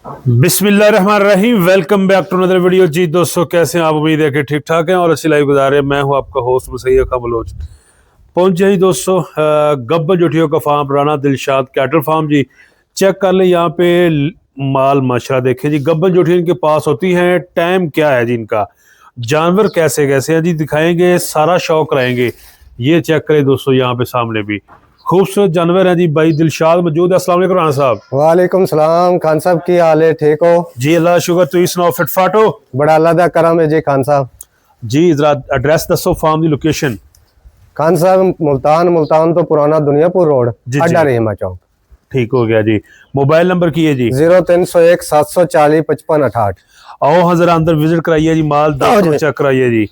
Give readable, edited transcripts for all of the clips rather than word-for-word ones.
बिस्मिल्लाहिर्रहमानिर्रहीम। Welcome back to another video. जी दोस्तों, कैसे हैं आप? उम्मीद है कि ठीक ठाक हैं और अच्छी लाइफ गुजार रहे हैं। मैं हूं आपका होस्ट मुसैयद खान बलोच। पहुंचे जी दोस्तों गब्बर जुटियों का farm, Rana Dilshad cattle farm. जी चेक कर ले यहाँ पे माल माशा देखें जी। गब्बर जुटियां इनके पास होती हैं। टाइम क्या है जी इनका, जानवर कैसे कैसे हैं जी, दिखाएंगे, सारा शौक रहेंगे। ये चेक करें दोस्तों, यहाँ पे सामने भी खूबसूरत जानवर है जी। भाई दिलशाद मौजूद है। अस्सलाम वालेकुम राना साहब। वालेकुम सलाम खान साहब, की हाल है? ठीक हो जी, अल्लाह शुक्र। तुम सुनाओ, फिट फाट हो? बड़ा अल्लाह दा करम है जी खान साहब। जी जरा एड्रेस दसो, फार्म की लोकेशन। खान साहब मुल्तान तो पुराना दुनियापुर रोड, जी, अड्डा जी। रहमा चौक। ठीक हो गया जी। मोबाइल नंबर की है जी? 0301 740 55 68। आओ हजरा अंदर विजिट कराइए जी, माल चेक कराइए जी।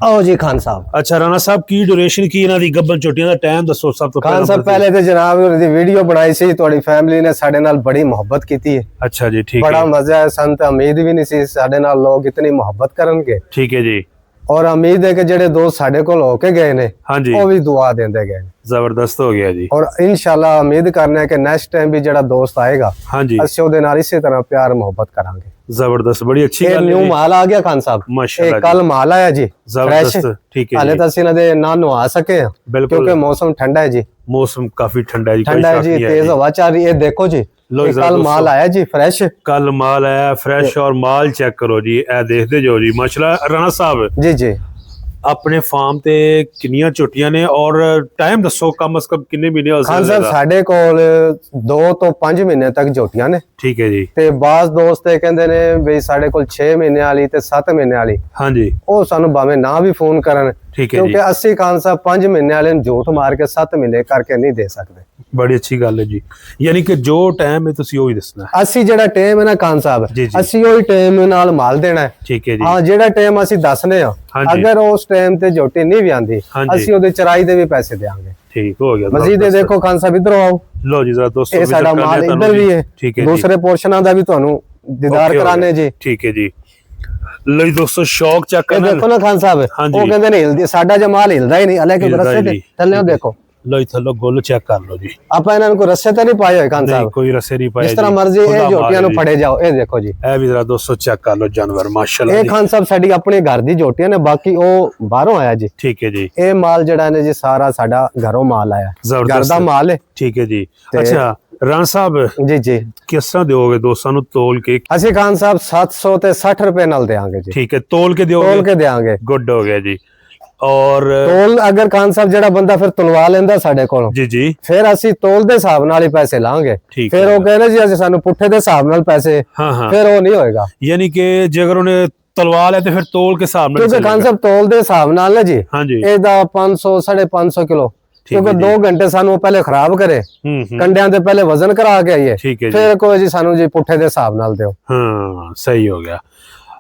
आओ जी खान साहब। अच्छा राना साहब, की ड्यूरेशन की इन्हां दी गब्बन चोटियां दा टाइम दसो सब तो खान साहब पहले तो जनाब उहदी वीडियो बनाई सी, थोड़ी फैमिली ने साडे नाल बड़ी मोहब्बत की है। अच्छा जी, ठीक बड़ा है। मजा है, सन तो उम्मीद भी नहीं सी साडे नाल लोग इतनी मोहब्बत करनगे। ठीक है जी। और उम्मीद है कि जेडे दोस्त साडे कोल होके गए ने हाँ जी, वो भी दुआ देंदे गए। जबरदस्त हो गया जी। और इंशाल्लाह उम्मीद करने हैं कि नेक्स्ट टाइम भी जेड़ा दोस्त आएगा हाँ जी, ਅਸੀਂ ਉਹਦੇ ਨਾਲ ਇਸੇ ਤਰ੍ਹਾਂ ਪਿਆਰ ਮੁਹੱਬਤ ਕਰਾਂਗੇ। जबरदस्त, बड़ी अच्छी ਇਹ गल ਨਿਊ है जी। ਮਾਲ ਆ ਗਿਆ ਖਾਨ ਸਾਹਿਬ, माशाल्लाह ਇਹ ਕੱਲ ਮਾਲ ਆਇਆ ਜੀ। जबरदस्त, ठीक है ਹਾਲੇ जी। ਤਾਂ ਅਸੀਂ ਇਹਨਾਂ ਦੇ ਨਾ ਨਵਾ ਸਕੇ ਹਾਂ बिल्कुल, ਕਿਉਂਕਿ ਮੌਸਮ ਠੰਡਾ ਹੈ ਜੀ। मौसम काफी ठंडा है जी, कोई ठंडा है शक जी, नहीं है तेज जी। हवा चल रही है। देखो जी, लो ये जरा कल दोस्तों। माल आया जी फ्रेश। कल माल आया फ्रेश और माल चेक करो जी, ए देखते जो जी माशाल्लाह। राणा साहब जी जी अपने फार्म ते किन्नियां ਝੋਟੀਆਂ ने और टाइम दसो कम से कम किन्ने महीने हो ਖਾਨ ਸਾਹਿਬ सकदा? ਸਾਡੇ ਕੋਲ 2 ਤੋਂ 5 ਮਹੀਨੇ ਤੱਕ ਝੋਟੀਆਂ ਨੇ ठीक है जी। ਤੇ ਬਾਜ਼ ਦੋਸਤ ਇਹ ਕਹਿੰਦੇ ਨੇ ਵੀ ਸਾਡੇ ਕੋਲ 6 ਮਹੀਨੇ ਵਾਲੀ ਤੇ 7 ਮਹੀਨੇ ਵਾਲੀ, हाँ जी, ਉਹ ਸਾਨੂੰ ਭਾਵੇਂ ਨਾ ਵੀ ਫੋਨ ਕਰਨ ठीक है जी। ਕਿਉਂਕਿ ਅਸੀਂ ਖਾਨ ਸਾਹਿਬ 5 ਮਹੀਨੇ ਵਾਲੇ ਨੂੰ ਝੂਠ ਮਾਰ ਕੇ 7 ਮਹੀਨੇ ਕਰਕੇ ਨਹੀਂ ਦੇ ਸਕਦੇ। बड़ी अच्छी गल है जी। यानी कि जो टाइम है तुसी वही दसना है। ਅਸੀਂ ਜਿਹੜਾ ਟਾਈਮ ਹੈ ਨਾ ਖਾਨ ਸਾਹਿਬ, ਜੀ, ਜੀ। ਅਸੀਂ ਉਹੀ ਟਾਈਮ ਨਾਲ ਮਾਲ ਦੇਣਾ ਹੈ। ठीक है जी। ਹਾਂ, ਜਿਹੜਾ ਟਾਈਮ ਅਸੀਂ ਦੱਸਨੇ ਆ, ਹਾਂਜੀ। ਅਗਰ ਉਸ ਟਾਈਮ ਤੇ ਝੋਟੀ ਨਹੀਂ ਵੀ ਆਂਦੀ ਹਾਂਜੀ। ਅਸੀਂ ਉਹਦੇ ਚਰਾਈ ਦੇ ਵੀ ਪੈਸੇ ਦੇਾਂਗੇ। ठीक हो गया। ਮਜ਼ੀਦ ਇਹ ਦੇਖੋ ਖਾਨ ਸਾਹਿਬ, ਇਧਰੋਂ ਆਓ। लो जी जरा दोस्तों, ਇਹ ਸਾਡਾ ਮਾਲ ਇੱਧਰ ਵੀ ਹੈ, ठीक है जी। ਦੂਸਰੇ ਪੋਰਸ਼ਨਾਂ ਦਾ ਵੀ ਤੁਹਾਨੂੰ ਦੀਦਾਰ Okay हो ਕਰਾਣੇ गया। ਜੀ। ठीक है जी। लो जी दोस्तों, शौक चेक ਇਹ करना। ਦੇਖੋ ਨਾ ਖਾਨ ਸਾਹਿਬ, ਹਾਂਜੀ। ਉਹ ਕਹਿੰਦੇ ਨੇ ਹਿਲਦੀ, ਸਾਡਾ ਜਮਾਲ ਹਿਲਦਾ ਹੀ ਨਹੀਂ। ਹਲੇ ਕਿ ਹਿਲਦਾ ਹੀ ਰਸਤੇ ਤੇ ਨਹੀਂ। ਥੱਲੇ ਦੇਖੋ, लो जी थल्लो गोल चेक कर लो जी। ਆਪਾਂ ਇਹਨਾਂ ਨੂੰ ਕੋਈ ਰਸਤੇ ਤੇ ਨਹੀਂ ਪਾਏ ਹੋਏ ਖਾਨ नहीं ਸਾਹਿਬ, कोई रस्से नहीं पाए ਜਿਸ ਤਰ੍ਹਾਂ जी। ਮਰਜ਼ੀ ਇਹ खुदा ਝੋਟੀਆਂ ਨੂੰ मार ਫੜੇ ਜਾਓ। ਇਹ ਦੇਖੋ ਜੀ, ए भी जरा दोस्तों चेक कर लो जानवर माशाल्लाह ਇਹ जी। ਖਾਨ ਸਾਹਿਬ ਸਾਡੀ ਆਪਣੇ ਘਰ ਦੀ ਝੋਟੀਆਂ ਨੇ, ਬਾਕੀ ਉਹ ਬਾਹਰੋਂ ਆਇਆ ਜੀ। ठीक है जी। ਇਹ ਮਾਲ ਜਿਹੜਾ ਨੇ ਜੀ ਸਾਰਾ ਸਾਡਾ ਘਰੋਂ ਮਾਲ ਆਇਆ, ਘਰ ਦਾ ਮਾਲ ਹੈ। ठीक है जी। ਤੇ- अच्छा राणा साहब, ਜੀ ਜੀ, किस तरह दोगे दोस्तों ਨੂੰ ਤੋਲ ਕੇ? ਅਸੀਂ ਖਾਨ ਸਾਹਿਬ 700 ਤੇ 60 ਰੁਪਏ ਨਾਲ ਦੇਾਂਗੇ ਜੀ। ठीक है, ਤੋਲ ਕੇ ਦਿਓਗੇ? ਤੋਲ ਕੇ ਦੇਾਂਗੇ। गुड हो गया जी। और ਤੋਲ ਅਗਰ ਖਾਨ ਸਾਹਿਬ ਜਿਹੜਾ ਬੰਦਾ ਫਿਰ ਤੁਲਵਾ ਲੈਂਦਾ ਸਾਡੇ ਕੋਲੋਂ, जी जी, ਫਿਰ ਅਸੀਂ ਤੋਲ ਦੇ ਹਿਸਾਬ ਨਾਲ ਹੀ ਪੈਸੇ ਲਾਂਗੇ। ਠੀਕ ਫਿਰ ਹੈ। ਉਹ ਕਹਿੰਦੇ ਜੀ ਅਸੀਂ ਸਾਨੂੰ ਪੁੱਠੇ ਦੇ ਹਿਸਾਬ ਨਾਲ ਪੈਸੇ, हाँ हाँ, ਫਿਰ ਉਹ ਨਹੀਂ ਹੋਏਗਾ। यानी कि ਜੇ ਅਗਰ ਉਹਨੇ ਤਲਵਾ ਲਿਆ ਤੇ ਫਿਰ ਤੋਲ ਕੇ ਹਿਸਾਬ ਨਾਲ ਕਿਉਂਕਿ ਖਾਨ ਸਾਹਿਬ ਤੋਲ ਦੇ ਹਿਸਾਬ ਨਾਲ ਨਾ ਜੀ, हाँ जी, ਇਹਦਾ 500 550 ਕਿਲੋ, ਠੀਕ ਹੈ ਕਿਉਂਕਿ ਜੀ। 2 ਘੰਟੇ ਸਾਨੂੰ ਪਹਿਲੇ ਖਰਾਬ ਕਰੇ, ਕੰਡਿਆਂ ਤੇ ਪਹਿਲੇ ਵਜ਼ਨ ਕਰਾ ਕੇ ਆਈਏ, ठीक है जी। ਫਿਰ ਕੋਈ ਜੀ ਸਾਨੂੰ ਜੀ ਪੁੱਠੇ ਦੇ ਹਿਸਾਬ ਨਾਲ ਦਿਓ। हाँ सही हो गया।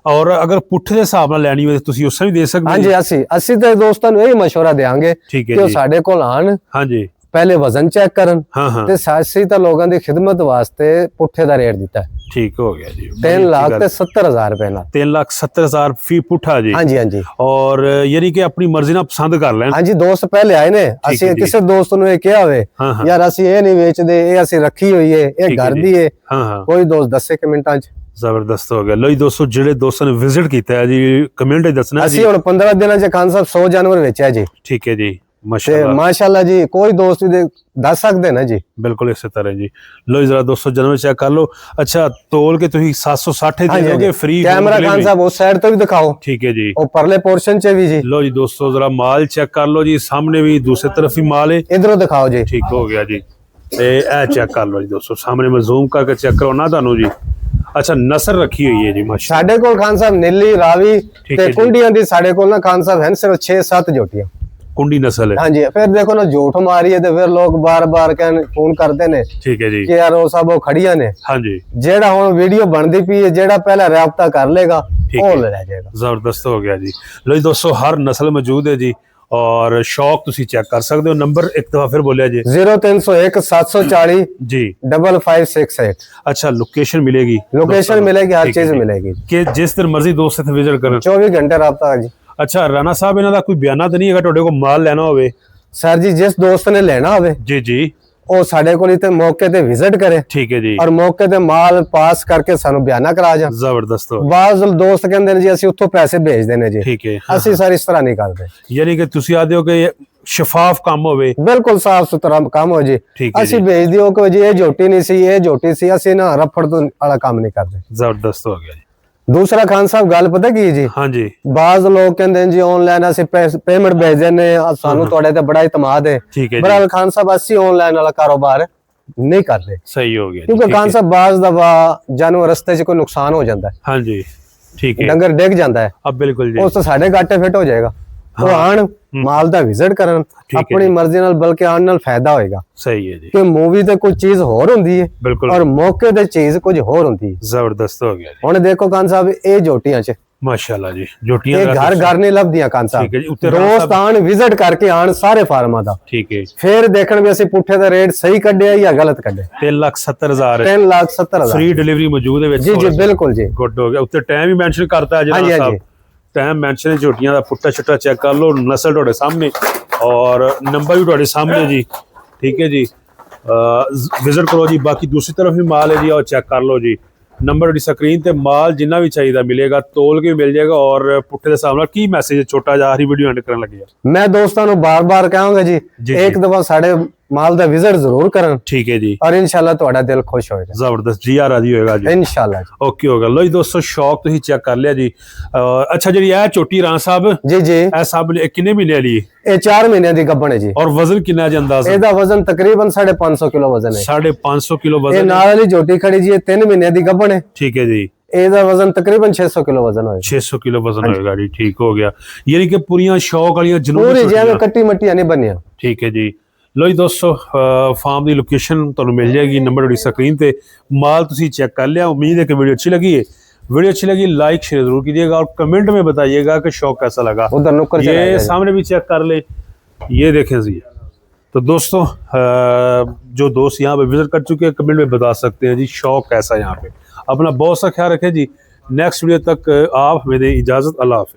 और अगर ਪੁੱਠੇ ਦੇ ਹਿਸਾਬ ਨਾਲ ਲੈਣੀ ਹੋਵੇ ਤੁਸੀਂ ਉਸ ਵੀ ਦੇ ਸਕਦੇ ਹੋ? ਹਾਂਜੀ, ਅਸੀਂ ਤੇ ਦੋਸਤਾਂ ਨੂੰ ਇਹ ਮਸ਼ਵਰਾ ਦੇਾਂਗੇ ਠੀਕ ਹੈ ਕਿ ਉਹ ਜੀ। ਸਾਡੇ ਕੋਲ ਆਣ, हाँ जी, ਪਹਿਲੇ ਵਜ਼ਨ ਚੈੱਕ ਕਰਨ हाँ हाँ, ਤੇ ਸਾਸੀ ਤਾਂ ਲੋਕਾਂ ਦੀ ਖਿਦਮਤ ਵਾਸਤੇ ਪੁੱਠੇ ਦਾ ਰੇਟ ਦਿੱਤਾ ਹੈ। ठीक हो गया जी। 3 ਲੱਖ ਤੇ 70,000 ਰੁਪਏ ਨਾਲ। 3,70,000 फी पुठा जी। ਹਾਂਜੀ ਹਾਂਜੀ और यानी कि अपनी मर्जी ਨਾਲ ਪਸੰਦ ਕਰ ਲੈਣ। ਹਾਂਜੀ, ਦੋਸਤ ਪਹਿਲੇ ਆਏ ਨੇ। ਹੈ ਅਸੀਂ ਜੀ। ਕਿਸੇ ਦੋਸਤ ਨੂੰ ਇਹ ਕਿਹਾ ਹੋਵੇ ਹਾਂ ਹਾਂ, ਯਾਰ ਅਸੀਂ ਇਹ ਨਹੀਂ ਵੇਚਦੇ, ਇਹ ਅਸੀਂ ਰੱਖੀ ਹੋਈ ਏ, ਇਹ ਠੀਕ ਹੈ ਘਰ ਜੀ। ਦੀ ਏ, हाँ हाँ, ਕੋਈ ਦੋਸਤ ਦੱਸੇ ਕਿ ਮਿੰਟਾਂ 'ਚ। ਜ਼ਬਰਦਸਤ ਹੋ ਗਿਆ। ਲੋ ਜੀ ਦੋਸਤੋ, ਜਿਹੜੇ ਦੋਸਤਾਂ ਨੇ ਵਿਜ਼ਿਟ ਕੀਤਾ ਹੈ ਜੀ, ਕਮੈਂਟ 'ਚ ਦੱਸਣਾ ਜੀ। ਅਸੀਂ ਹੁਣ 15 ਦਿਨਾਂ 'ਚ ਖਾਨ ਸਾਹਿਬ 100 ਜਾਨਵਰ ਵੇਚਿਆ ਜੀ। ਠੀਕ ਹੈ ਜੀ, ਤੇ ਮਾਸ਼ਾਅੱਲਾ, ਮਾਸ਼ਾਅੱਲਾ ਜੀ, ਕੋਈ ਦੋਸਤ ਵੀ ਦੱਸ ਸਕਦੇ ਨਾ ਜੀ। ਬਿਲਕੁਲ ਇਸੇ ਤਰ੍ਹਾਂ ਜੀ। ਲੋ ਜੀ ਜਰਾ ਦੋਸਤੋ ਜਨਮ ਚੈੱਕ ਕਰ ਲਓ। ਅੱਛਾ, ਤੋਲ ਕੇ ਤੁਸੀਂ 760 ਦੇ ਦੋਗੇ ਫ੍ਰੀ? ਕੈਮਰਾ ਖਾਨ ਸਾਹਿਬ ਉਸ ਸਾਈਡ ਤੋਂ ਵੀ ਦਿਖਾਓ, ਠੀਕ ਹੈ ਜੀ। ਉਹ ਪਰਲੇ ਪੋਰਸ਼ਨ 'ਚ ਵੀ ਜੀ। लो जी दोस्तों, जरा माल चेक कर लो जी, सामने भी दूसरी तरफ ही माल है। ਇਧਰੋਂ ਦਿਖਾਓ ਜੀ। ठीक हो गया जी। ए चेक कर लो जी दोस्तों, सामने मैं जूम करके चेक करो ना तानू जी। अच्छा, नसर रखी हुई है जी माशा। ਸਾਡੇ ਕੋਲ ਖਾਨ ਸਾਹਿਬ ਨੀਲੀ, ਰਾਵੀ ਠੀਕ ਤੇ ਹੈ ਜੀ। ਕੁੰਡੀਆਂ ਦੀ ਸਾਡੇ ਕੋਲ ਨਾ ਖਾਨ ਸਾਹਿਬ ਹਨ ਸਿਰਫ 6-7 ਝੋਟੀਆਂ। कुंडी नस्ल है। ਹਾਂਜੀ, ਫਿਰ ਦੇਖੋ ਨਾ ਝੂਠ ਮਾਰੀਏ ਤੇ ਫਿਰ ਲੋਕ ਬਾਰ-ਬਾਰ ਕਹਿਣ, ਫੋਨ ਕਰਦੇ ਨੇ ठीक है जी। ਕਿ ਯਾਰ ਉਹ ਸਭ ਉਹ ਖੜੀਆਂ ਨੇ। हाँ जी, ਜਿਹੜਾ ਹੁਣ ਵੀਡੀਓ ਬਣਦੀ ਪਈ ਹੈ, ਜਿਹੜਾ ਪਹਿਲਾਂ ਰਾਬਤਾ ਕਰ ਲੇਗਾ ਠੀਕ ਉਹ ਹੈ। ਲੈ ਜਾਏਗਾ। जबरदस्त हो गया जी। लो जी दोस्तों, हर नस्ल मौजूद है जी और शौक तुसी चेक कर सकते हो। नंबर एक दफा फिर बोलिया जी। 0301 740 जी, 5568। अच्छा, लोकेशन मिलेगी? लोकेशन मिलेगी, हर ठीक है चीज जी। मिलेगी कि जिस दिन मर्जी दोस्त इत्थे विजिट करन। 24 घंटे राबता है जी। अच्छा राणा साहब, इन्हां दा कोई बयाना तो नहीं है ਤੁਹਾਡੇ ਕੋਲ ਮਾਲ ਲੈਣਾ ਹੋਵੇ? सर जी, जिस दोस्त ने लेना होवे जी जी, ਉਹ ਸਾਡੇ ਕੋਲ ਇੱਥੇ ਮੌਕੇ ਤੇ ਵਿਜ਼ਿਟ ਕਰੇ ठीक है जी ਔਰ ਮੌਕੇ ਤੇ ਮਾਲ ਪਾਸ ਕਰਕੇ ਸਾਨੂੰ ਬਿਆਨਾ ਕਰਾ ਜਾ। जबरदस्त हो ਬਾਜ਼ ਦੋਸਤ ਕਹਿੰਦੇ ਨੇ ਜੀ ਅਸੀਂ ਉੱਥੋਂ ਪੈਸੇ ਭੇਜਦੇ ਨੇ ਜੀ, ठीक है ਅਸੀਂ ਸਰ ਇਸ ਤਰ੍ਹਾਂ ਨਹੀਂ ਕਰਦੇ। यानी कि ਤੁਸੀਂ ਆਦੇ ਹੋ ਕਿ ਸ਼ਫਾਫ ਕੰਮ ਹੋਵੇ ਬਿਲਕੁਲ ਸਾਫ ਸੁਥਰਾ ਕੰਮ ਹੋ ਜੀ। ਠੀਕ ਹੈ ਅਸੀਂ ਭੇਜ ਦਿਓ ਕਿ ਜੀ ਇਹ ਝੋਟੀ ਨਹੀਂ ਸੀ, ਇਹ ਝੋਟੀ ਸੀ, ਅਸੀਂ ਨਾ ਰਫੜ ਤੋਂ ਵਾਲਾ ਕੰਮ ਨਹੀਂ ਕਰਦੇ। ਜ਼ਬਰਦਸਤ ਹੋ ਗਿਆ ਜੀ। ਦੂਸਰਾ ਖਾਨ ਸਾਹਿਬ ਗੱਲ ਪਤਾ ਕੀ ਜੀ, हाँ जी ਬਾਜ਼ ਲੋਕ ਕਹਿੰਦੇ ਨੇ ਜੀ ਆਨਲਾਈਨ ਅਸੀਂ ਪੇਮੈਂਟ ਭੇਜਦੇ ਨੇ, ਸਾਨੂੰ ਤੁਹਾਡੇ ਤੇ ਬੜਾ ਇਤਮਾਦ ਹੈ। ठीक है जी ਬਰਾਲ ਖਾਨ ਸਾਹਿਬ ਅਸੀਂ ਆਨਲਾਈਨ ਵਾਲਾ ਕਾਰੋਬਾਰ ਨਹੀਂ ਕਰਦੇ, सही हो गया जी, ਕਿਉਂਕਿ ठीक ਖਾਨ है। ਸਾਹਿਬ ਬਾਜ਼ ਦਾ ਜਾਨਵਰ ਰਸਤੇ 'ਚ ਕੋਈ ਨੁਕਸਾਨ ਹੋ ਜਾਂਦਾ ਹੈ, हाँ जी ठीक है ਡੰਗਰ ਡਿੱਗ ਜਾਂਦਾ ਹੈ, अब बिल्कुल जी ਉਸ ਤੋਂ ਸਾਡੇ ਘਾਟੇ ਫਿੱਟ ਹੋ ਜਾਏਗਾ। ਉਹ ਆਣ ਮਾਲ ਦਾ ਵਿਜ਼ਿਟ ਕਰਨ है ਆਪਣੀ ਮਰਜ਼ੀ ਨਾਲ, ਬਲਕਿ ਆਣ ਨਾਲ ਫਾਇਦਾ ਹੋਏਗਾ। सही है जी ਕਿ ਮੂਵੀ ਤੇ ਕੋਈ ਚੀਜ਼ ਹੋਰ ਹੁੰਦੀ ਹੈ बिल्कुल ਔਰ ਮੌਕੇ ਤੇ ਚੀਜ਼ ਕੁਝ ਹੋਰ ਹੁੰਦੀ ਹੈ। जबरदस्त हो गया जी ਹੁਣ ਦੇਖੋ ਖਾਨ ਸਾਹਿਬ ਇਹ ਝੋਟੀਆਂ 'ਚ माशाल्लाह जी जोटियां ਇਹ ਘਰ ਨਹੀਂ ਲੱਭਦੀਆਂ ਖਾਨ ठीक है जी, ਸਾਹਿਬ। ਉੱਤੇ ਰਾਮ ਦੋਸਤ ਆਣ ਵਿਜ਼ਿਟ ਕਰਕੇ ਆਣ ਸਾਰੇ ਫਾਰਮਾਂ ਦਾ, ठीक है ਫਿਰ ਦੇਖਣ ਵੀ ਅਸੀਂ ਪੁੱਠੇ ਦਾ ਰੇਟ ਸਹੀ ਕੱਢਿਆ ਜਾਂ ਗਲਤ ਕੱਢਿਆ। 3,70,000 3,70,000 फ्री डिलीवरी मौजूद है ਜੀ ਜੀ ਬਿਲकुल ਜੀ। गुड हो गया उत्ते टाइम भी मेंशन करता है हाँ जी, जनाब हाँ साहब टाइम मेंशन है झोटियां दा पुट्टा छट्टा चेक कर लो नस्ल ਤੁਹਾਡੇ सामने और नंबर भी ਤੁਹਾਡੇ सामने जी ठीक है जी विजिट करो जी बाकी दूसरी तरफ भी माल है जी और चेक कर लो जी नंबर ਤੁਹਾਡੀ ਸਕਰੀਨ ਤੇ ਮਾਲ ਜਿੰਨਾ ਵੀ ਚਾਹੀਦਾ ਮਿਲੇਗਾ ਤੋਲ ਕੇ ਮਿਲ ਜਾਏਗਾ ਔਰ ਪੁੱਠੇ ਦੇ ਸਾਹਮਣੇ ਕੀ ਮੈਸੇਜ ਛੋਟਾ ਜਿਹਾ ਆਖਰੀ ਵੀਡੀਓ ਐਂਡ ਕਰਨ ਲੱਗੇ ਆ ਮੈਂ ਦੋਸਤਾਂ ਨੂੰ ਬਾਰ-ਬਾਰ ਕਹਾਂਗਾ ਜੀ ਇੱਕ ਦਫਾ ਸਾਡੇ ਮਾਲ ਦਾ ਵਿਜ਼ਿਟ ਜ਼ਰੂਰ ਕਰਨ ठीक है जी ਔਰ ਇਨਸ਼ਾਅੱਲਾ ਤੁਹਾਡਾ ਦਿਲ ਖੁਸ਼ ਹੋਏਗਾ। ਜ਼ਬਰਦਸਤ ਜੀ ਆ ਰਾਜੀ ਹੋਏਗਾ ਜੀ ਇਨਸ਼ਾਅੱਲਾ ਜੀ। ਓਕੇ ਹੋਗਾ ਲੋ ਜੀ ਦੋਸਤੋ ਸ਼ੌਕ ਤੁਸੀਂ ਚੈੱਕ ਕਰ ਲਿਆ ਜੀ ਅੱਛਾ ਜਿਹੜੀ ਇਹ ਛੋਟੀ ਰਾਂ ਸਾਹਿਬ ਜੀ ਜੀ ਇਹ ਸਭ ਕਿੰਨੇ ਮਹੀਨੇ ਵਾਲੀ ਇਹ 4 ਮਹੀਨਿਆਂ ਦੀ ਗੱਭਣ ਹੈ ਜੀ ਔਰ ਵਜ਼ਨ ਕਿੰਨਾ ਜੀ ਅੰਦਾਜ਼ਾ ਇਹਦਾ ਵਜ਼ਨ ਤਕਰੀਬਨ 550 ਕਿਲੋ ਵਜ਼ਨ ਹੈ। 550 ਕਿਲੋ ਇਹ ਵਜ਼ਨ ਨਾਲ ਵਾਲੀ ਝੋਟੀ ਖੜੀ ਜੀ ਇਹ 3 ਮਹੀਨਿਆਂ ਦੀ ਗੱਭਣ ਹੈ। ठीक है जी ਇਹਦਾ ਵਜ਼ਨ ਤਕਰੀਬਨ 600 ਕਿਲੋ ਵਜ਼ਨ ਹੋਏਗਾ। 600 ਕਿਲੋ ਵਜ਼ਨ ਹੋਏਗਾ ਜੀ ਠੀਕ ਹੋ ਗਿਆ ਯਾਨੀ ਕਿ ਪੂਰੀਆਂ ਸ਼ੌਕ ਵਾਲੀਆਂ ਜਨੂਨੀ ਪੂਰੀ ਛੋਟੀਆਂ। ਜਿਵੇਂ ਕੱਟੀ ਮੱਟੀਆਂ ਨਹੀਂ ਬਣੀਆਂ। ਠੀਕ ਹੈ ਜੀ ਲੋ ਜੀ ਦੋਸਤੋ ਫਾਰਮ ਦੀ ਲੋਕੇਸ਼ਨ ਤੁਹਾਨੂੰ ਮਿਲ ਜਾਏਗੀ ਨੰਬਰ ਤੁਹਾਡੀ ਸਕਰੀਨ ਤੇ ਮਾਲ ਤੁਸੀਂ ਚੈੱਕ कर लिया उम्मीद है कि वीडियो अच्छी लगी है वीडियो अच्छी लगी लाइक शेयर जरूर कीजिएगा और कमेंट में बताइएगा कि शौक कैसा लगा उधर नुक्कड़ चला ये जाएगा। सामने भी चेक कर ले ये देखें जी तो दोस्तों जो दोस्त यहाँ पे विजिट कर चुके हैं कमेंट में बता सकते हैं जी शौक कैसा है यहाँ पे अपना बहुत सा ख्याल रखें जी नेक्स्ट वीडियो तक आप हमें दें इजाज़त अल्लाह हाफ़िज़।